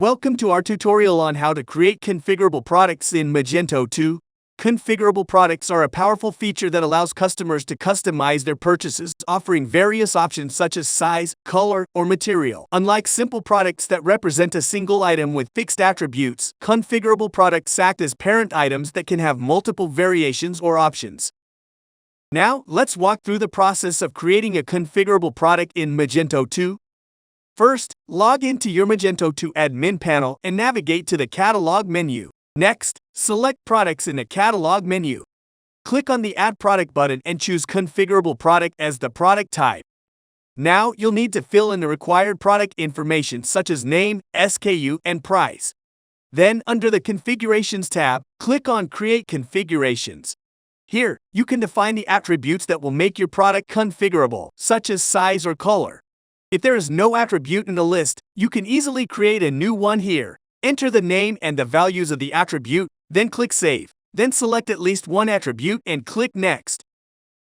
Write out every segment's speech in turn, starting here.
Welcome to our tutorial on how to create configurable products in Magento 2. Configurable products are a powerful feature that allows customers to customize their purchases, offering various options such as size, color, or material. Unlike simple products that represent a single item with fixed attributes, configurable products act as parent items that can have multiple variations or options. Now, let's walk through the process of creating a configurable product in Magento 2. First, log into your Magento 2 admin panel and navigate to the Catalog menu. Next, select Products in the Catalog menu. Click on the Add Product button and choose Configurable Product as the product type. Now, you'll need to fill in the required product information such as name, SKU, and price. Then, under the Configurations tab, click on Create Configurations. Here, you can define the attributes that will make your product configurable, such as size or color. If there is no attribute in the list, you can easily create a new one here. Enter the name and the values of the attribute, then click Save. Then select at least one attribute and click Next.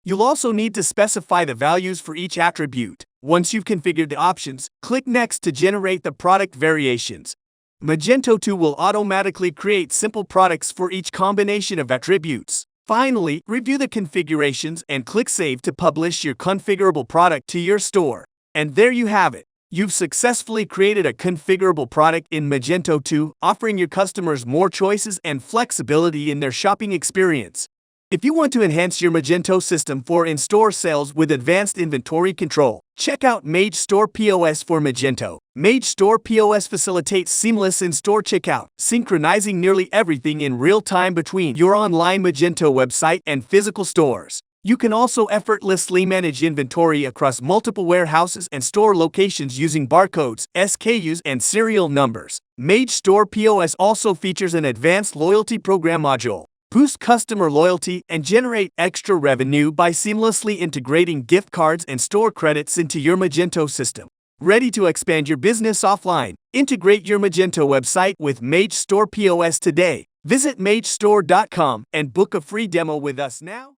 You'll also need to specify the values for each attribute. Once you've configured the options, click Next to generate the product variations. Magento 2 will automatically create simple products for each combination of attributes. Finally, review the configurations and click Save to publish your configurable product to your store. And there you have it. You've successfully created a configurable product in Magento 2, offering your customers more choices and flexibility in their shopping experience. If you want to enhance your Magento system for in-store sales with advanced inventory control, check out Magento POS for Magento. Magento POS facilitates seamless in-store checkout, synchronizing nearly everything in real time between your online Magento website and physical stores. You can also effortlessly manage inventory across multiple warehouses and store locations using barcodes, SKUs, and serial numbers. Magento POS also features an advanced loyalty program module. Boost customer loyalty and generate extra revenue by seamlessly integrating gift cards and store credits into your Magento system. Ready to expand your business offline? Integrate your Magento website with Magento POS today. Visit magestore.com and book a free demo with us now.